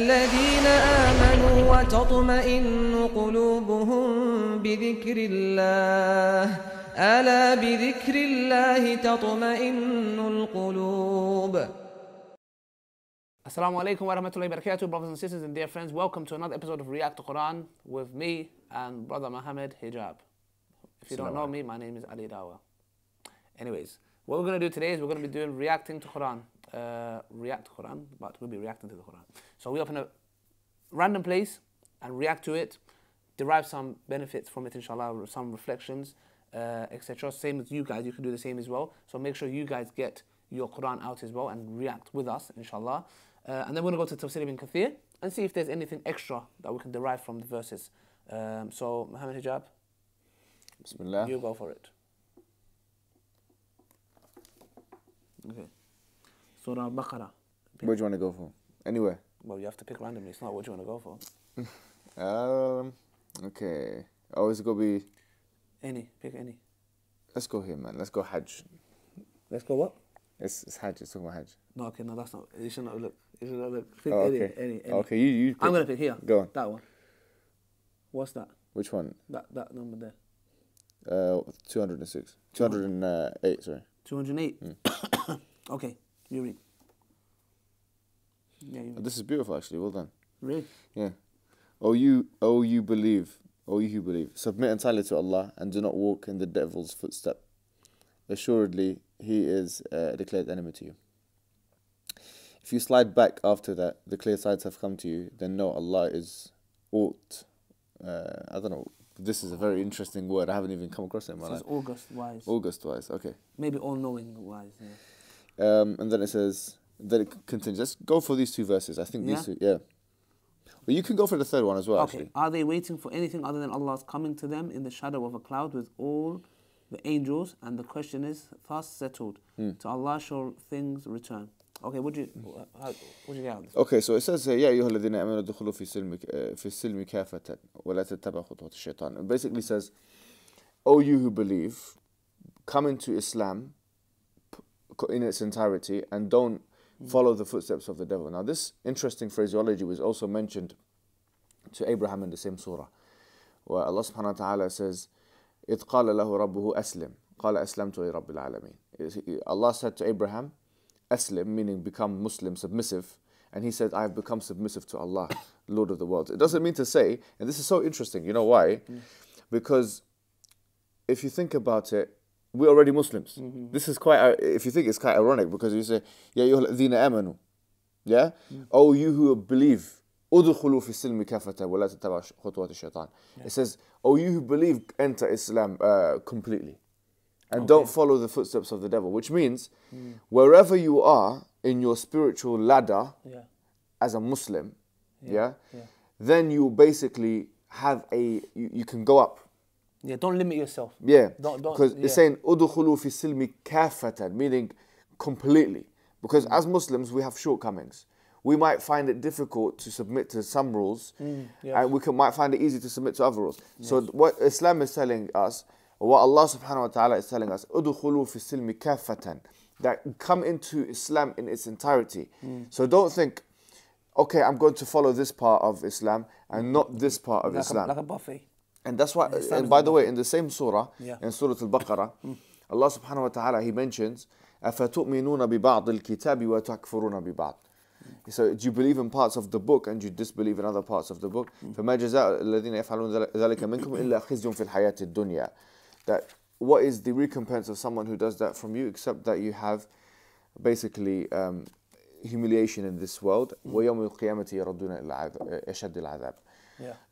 الذين آمنوا وتطمئن قلوبهم بذكر الله ألا بذكر الله تطمئن القلوب. Assalamu alaikum wa rahmatullahi wa barakatuh, brothers and sisters and dear friends. Welcome to another episode of React to Quran with me and brother Muhammad Hijab. If you don't know me, my name is Ali Dawah. Anyways, what we're going to do today is we're going to be doing reacting to Quran. React to Quran, but we'll be reacting to the Quran. So we open a random place and react to it, derive some benefits from it, inshallah, some reflections, etc. Same as you guys, you can do the same as well. So make sure you guys get your Quran out as well and react with us, inshallah. And then we're going to go to Tafsir ibn Kathir and see if there's anything extra that we can derive from the verses. So, Muhammad Hijab, Bismillah. you go for it. Okay. Surah Baqarah. Where do you want to go for? Anywhere. Well, you have to pick randomly. It's not what you want to go for. Okay. Oh, is it going to be... Any. Pick any. Let's go here, man. Let's go Hajj. Let's go what? It's Hajj. It's talking about Hajj. No, okay, no, that's not. You should not look. You should not look. Pick okay. any. Okay, you pick. I'm going to pick here. Go on. That one. What's that? Which one? That number there. 206. 208, sorry. 208? Okay, you read. Yeah, you read. This is beautiful, actually. Well done. Really? Yeah. O you who believe, submit entirely to Allah and do not walk in the devil's footstep. Assuredly, he is a declared enemy to you. If you slide back after that, the clear sides have come to you, then know Allah is ought. I don't know. This is a very interesting word. I haven't even come across it in my life. It says August-wise. August-wise, okay. Maybe all-knowing-wise, yeah. And then it says, then it continues. Let's go for these two verses. I think these two, yeah. Well, you can go for the third one as well, actually. Are they waiting for anything other than Allah's coming to them in the shadow of a cloud with all the angels? And the question is thus settled. To Allah shall things return. Okay, what'd you get out of this? Okay, so it says, يا أيها الذين آمنوا ادخلوا في السلم كافة ولا تتبعوا خطوات الشيطان. It basically says, O you who believe, come into Islam in its entirety and don't follow the footsteps of the devil. Now this interesting phraseology was also mentioned to Abraham in the same surah, where Allah subhanahu wa ta'ala says, إذ قال له ربه أسلم قال أسلمت لرب العالمين. Allah said to Abraham, Aslim, meaning become Muslim, submissive, and he said, I have become submissive to Allah, Lord of the worlds. It doesn't mean to say, and this is so interesting, you know why? Because if you think about it, we're already Muslims. This is quite, if you think, it's quite ironic, because you say, Ya ayyuha alladhina amanu, yeah? Oh, you who believe, udkhulu fi silmi kafata wa la tattabi'u khutuwat ash-shaytan. It says, oh, you who believe, enter Islam completely. And don't follow the footsteps of the devil, which means wherever you are in your spiritual ladder as a Muslim, then you basically have you can go up. Yeah, don't limit yourself. Yeah, don't, because it's saying udkhulu fi silmi kafatan, meaning completely. Because as Muslims, we have shortcomings. We might find it difficult to submit to some rules, and might find it easy to submit to other rules. So what Islam is telling us, what Allah subhanahu wa ta'ala is telling us, udkhulu fi silmi kafatan, that come into Islam in its entirety. So don't think, okay, I'm going to follow this part of Islam and not this part of Islam. Like a buffet. And that's why, and by the way, in the same surah, in Surah Al-Baqarah, Allah subhanahu wa ta'ala, He mentions, أَفَتُؤْمِنُونَ بِبَعْضِ الْكِتَابِ وَتَكْفُرُونَ بِبَعْضِ. So do you believe in parts of the book and you disbelieve in other parts of the book? فَمَا جَزَاءُ الَّذِينَ يَفْعَلُونَ ذَلِكَ مِنْكُمْ إِلَّا خِزْيٌ فِي الْحَيَاةِ الدُّنْيَا. That what is the recompense of someone who does that from you, except that you have basically humiliation in this world. وَيَوْمِ الْقِيَامَةِ يَرَدُّونَ إِلَى أَشَدِّ الْعَذَابِ.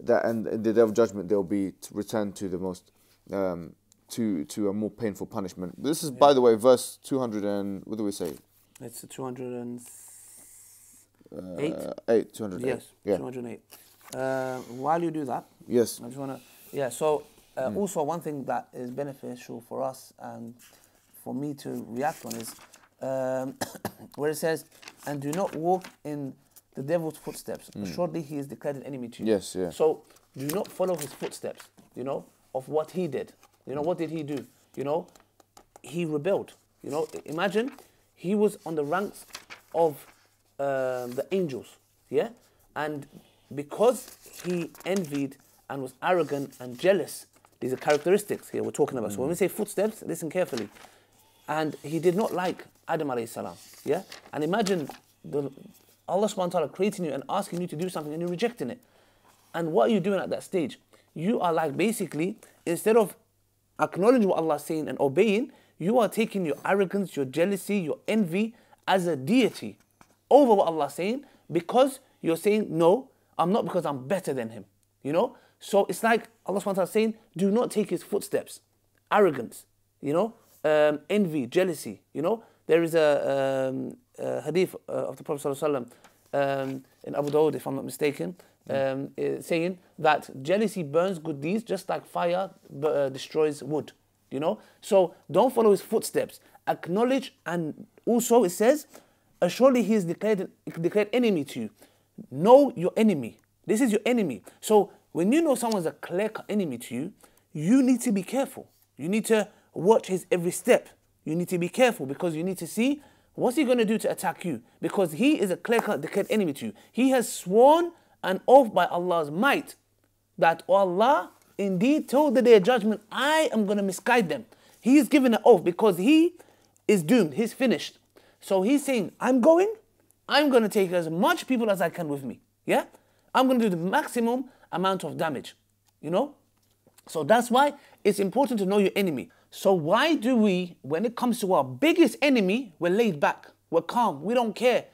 That, and in the day of judgment they'll be returned to the most to a more painful punishment. This is, by the way, verse 200 and what do we say? It's 208. 208. Yes, 208. While you do that, I just want to, so also one thing that is beneficial for us and for me to react on is where it says, and do not walk in the devil's footsteps. Assuredly, he is declared an enemy to you. Yes, yeah. So do not follow his footsteps, of what he did. What did he do? He rebelled. Imagine he was on the ranks of the angels, And because he envied and was arrogant and jealous, these are characteristics here we're talking about. So when we say footsteps, listen carefully. And he did not like Adam alayhi salam. Yeah? And imagine Allah subhanahu wa ta'ala creating you and asking you to do something and you're rejecting it. And what are you doing at that stage? You are like basically, instead of acknowledging what Allah is saying and obeying, you are taking your arrogance, your jealousy, your envy as a deity over what Allah is saying, because you're saying, no, I'm not, because I'm better than him. You know? So it's like Allah subhanahu wa ta'ala is saying, do not take his footsteps. Arrogance, you know? Envy, jealousy, you know? There is a hadith of the Prophet sallallahu alaihi wasallam in Abu Dawud, if I'm not mistaken, saying that jealousy burns good deeds just like fire destroys wood, you know? So don't follow his footsteps. Acknowledge, and also it says, surely he is declared enemy to you. Know your enemy. This is your enemy. So when you know someone's a clear-cut enemy to you, you need to be careful. You need to watch his every step. You need to be careful, because you need to see what's he going to do to attack you, because he is a clear-cut declared enemy to you. He has sworn an oath by Allah's might that Allah indeed told the day of judgment, I am going to misguide them. He is giving an oath because he is doomed. He's finished. So he's saying, I'm going to take as much people as I can with me. Yeah? I'm going to do the maximum amount of damage. You know? So that's why it's important to know your enemy. So why do we, when it comes to our biggest enemy, we're laid back, we're calm, we don't care.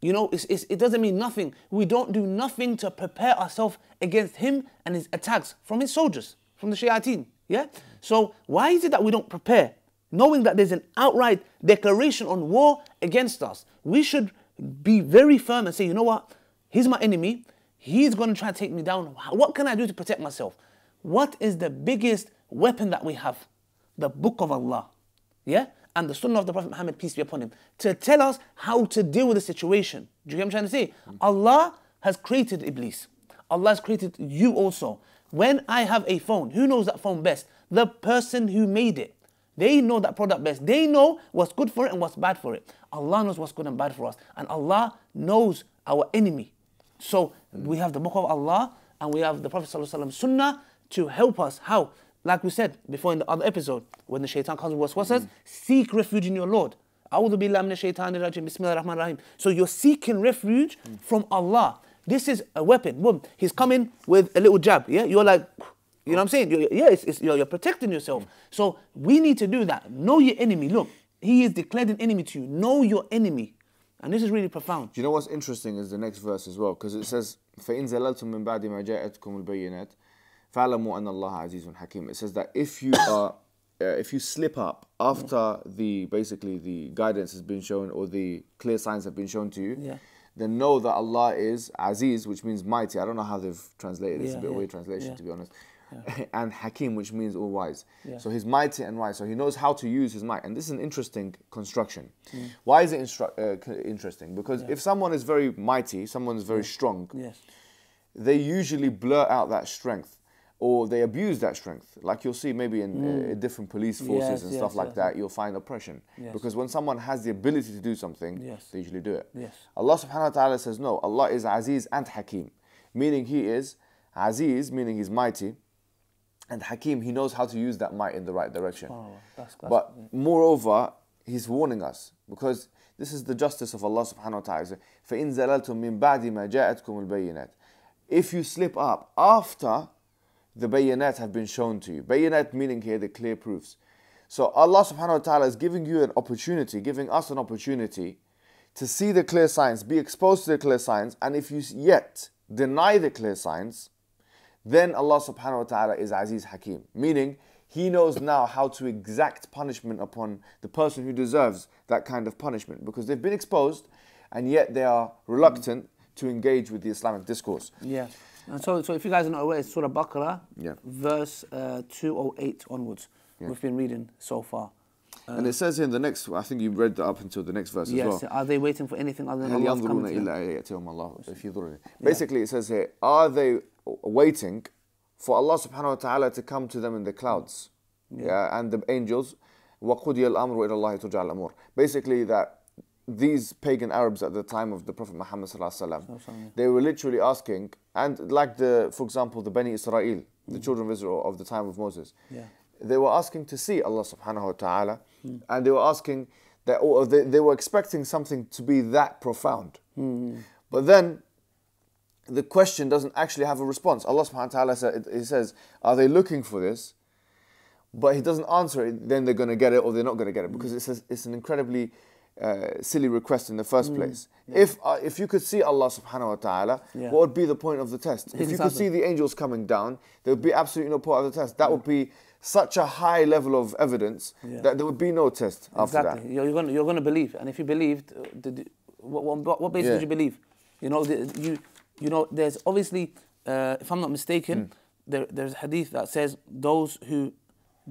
You know, it doesn't mean nothing. We don't do nothing to prepare ourselves against him and his attacks from his soldiers, from the shayateen. Yeah? So why is it that we don't prepare, knowing that there's an outright declaration on war against us? We should be very firm and say, you know what? He's my enemy. He's going to try to take me down. What can I do to protect myself? What is the biggest weapon that we have? The Book of Allah. Yeah? And the Sunnah of the Prophet Muhammad, peace be upon him, to tell us how to deal with the situation. Do you get what I'm trying to say? Allah has created Iblis. Allah has created you also. When I have a phone, who knows that phone best? The person who made it. They know that product best. They know what's good for it and what's bad for it. Allah knows what's good and bad for us. And Allah knows our enemy. So we have the Book of Allah and we have the Prophet ﷺ Sunnah to help us. How? Like we said before in the other episode, when the shaitan comes with waswas, seek refuge in your Lord. A'udhu billahi minash shaitanir rajim, bismillahir rahmanir rahim. So you're seeking refuge from Allah. This is a weapon. Boom. He's coming with a little jab. Yeah, you're like, you know what I'm saying? You're protecting yourself. So we need to do that. Know your enemy. Look, he is declared an enemy to you. Know your enemy. And this is really profound. Do you know what's interesting is the next verse as well, because it says, فَإِن زَلَلْتُم مِّن بَعْدِ مَا جَاءَتْكُمُ الْبَيِّنَاتِ فَاعْلَمُوا أَنَّ اللَّهَ عَزِيزٌ حَكِيمٌ. It says that if you slip up after the guidance has been shown or the clear signs have been shown to you, then know that Allah is Aziz, which means mighty. I don't know how they've translated it. It's a bit of a weird translation, to be honest. And Hakim, which means all wise. So he's mighty and wise. So he knows how to use his might. And this is an interesting construction. Why is it interesting? Because if someone is very mighty, someone is very strong, they usually blur out that strength, or they abuse that strength. Like you'll see maybe in different police forces and stuff like that, you'll find oppression. Because when someone has the ability to do something, they usually do it. Allah subhanahu wa ta'ala says, no, Allah is Aziz and Hakim. Meaning he is Aziz, meaning he's mighty, and Hakim, he knows how to use that might in the right direction. But moreover, he's warning us, because this is the justice of Allah subhanahu wa ta'ala. فَإِن زَلَلْتُم مِّن بَعْدِ مَا جَاءَتْكُمُ الْبَيِّنَاتِ. If you slip up after the bayyanat have been shown to you. Bayyanat meaning here the clear proofs. So Allah subhanahu wa ta'ala is giving you an opportunity, giving us an opportunity to see the clear signs, be exposed to the clear signs, and if you yet deny the clear signs, then Allah subhanahu wa ta'ala is Aziz Hakim. Meaning, He knows now how to exact punishment upon the person who deserves that kind of punishment, because they've been exposed and yet they are reluctant to engage with the Islamic discourse. And so if you guys are not aware, it's Surah Baqarah, verse 208 onwards. We've been reading so far. And it says here in the next, I think you read that up until the next verse as well. Yes, are they waiting for anything other than Allah's coming to them? Basically it says here, are they waiting for Allah subhanahu wa ta'ala to come to them in the clouds? And the angels, وَقُضِيَ الْأَمْرُ إِلَى اللَّهِ تُرْجَعُ الْأُمُورُ. Basically that these pagan Arabs at the time of the Prophet Muhammad sallallahu alaihi wasallam, they were literally asking, and like for example, the Bani Israel, the children of Israel of the time of Moses, they were asking to see Allah subhanahu wa ta'ala, and they were asking that, or they were expecting something to be that profound. But then the question doesn't actually have a response. Allah subhanahu wa ta'ala he says, are they looking for this? But He doesn't answer it, then they're going to get it or they're not going to get it, because it's an incredibly silly request in the first place. If you could see Allah subhanahu wa ta'ala, what would be the point of the test? If you could see the angels coming down, there would be absolutely no point of the test. That would be such a high level of evidence that there would be no test after that. You're going to believe, and if you believed, what basis did you believe? You know, there's obviously, if I'm not mistaken, there's a hadith that says those who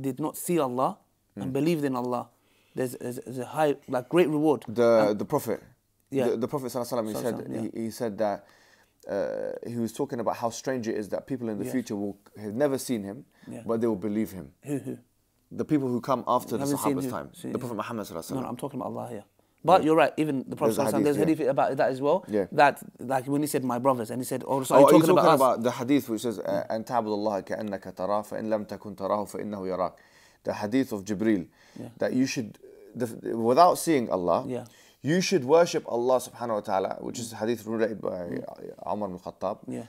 did not see Allah and believed in Allah, there's a high, like, great reward. The Prophet, the Prophet sallallahu alaihi wasallam, he said that he was talking about how strange it is that people in the future will have never seen him, but they will believe him. Who? The people who come after the Sahaba's time, the Prophet Muhammad sallallahu alaihi wasallam. No, I'm talking about Allah here. But you're right, even the Prophet sallallahu alaihi wasallam, there's hadith about that as well. That, like, when he said my brothers, and he said, oh, so are you talking about the hadith which says, أن تعبد الله كأنك تراه فإن لم تكن تراه فإنه يراك. The hadith of Jibril, that you should, without seeing Allah, you should worship Allah subhanahu wa ta'ala, which is a hadith related by Umar ibn Khattab.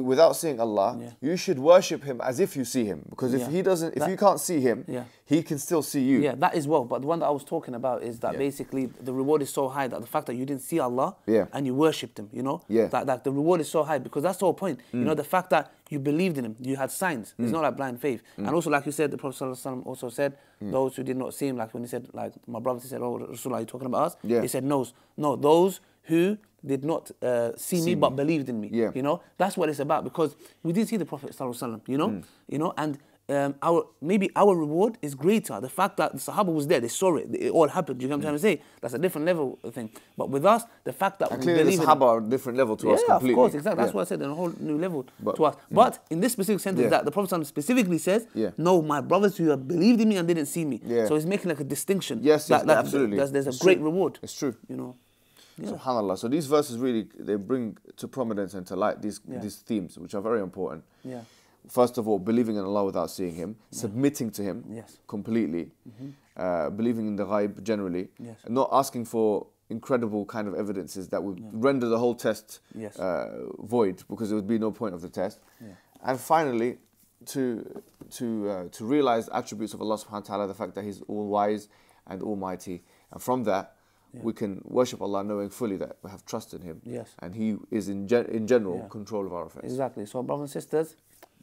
Without seeing Allah, you should worship Him as if you see Him, because if you can't see Him, He can still see you. Yeah, that is well. But the one that I was talking about is that basically the reward is so high that the fact that you didn't see Allah and you worshipped Him, you know, that the reward is so high, because that's the whole point. You know, the fact that you believed in Him, you had signs. It's not like blind faith. And also, like you said, the Prophet ﷺ also said, those who did not see Him, like when he said, like my brother, he said, oh, Rasulullah, are you talking about us? He said, no, those who did not see me but believed in me. You know, that's what it's about, because we did see the Prophet ﷺ, you know, and maybe our reward is greater. The fact that the Sahaba was there, they saw it, it all happened. You know what I'm trying to say? That's a different level of thing. But with us, the fact that we believe the Sahaba are a different level to us completely. Of course, exactly. That's what I said, a whole new level to us. But in this specific sentence, that the Prophet ﷺ specifically says, no, my brothers who have believed in me and didn't see me. So he's making like a distinction. Yes, absolutely. There's a great reward. It's true. You know. SubhanAllah. So these verses really, they bring to prominence and to light these themes, which are very important. First of all, believing in Allah without seeing Him, submitting to Him completely, believing in the ghaib generally, and not asking for incredible kind of evidences that would render the whole test void, because there would be no point of the test. And finally, to realize the attributes of Allah subhanahu wa ta'ala, the fact that He's all-wise and almighty. And from that, we can worship Allah knowing fully that we have trust in Him. And He is in general control of our affairs. Exactly. So brothers and sisters,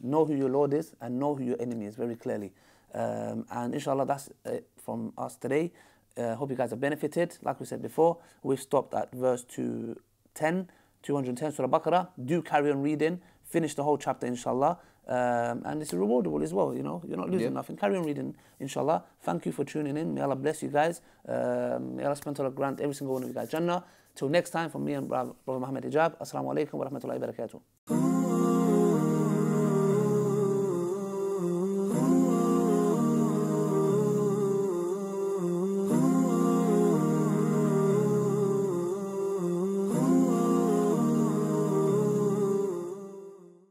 know who your Lord is and know who your enemy is very clearly. And inshallah, that's it from us today. Hope you guys have benefited. Like we said before, we've stopped at verse 210, Surah Baqarah. Do carry on reading. Finish the whole chapter, inshallah. And it's rewardable as well, you know. You're not losing nothing. Carry on reading, inshallah. Thank you for tuning in. May Allah bless you guys. May Allah subhanahu wa ta'ala grant every single one of you guys Jannah. Till next time, from me and Brother Muhammad Hijab. Assalamu alaikum wa rahmatullahi wa barakatuh.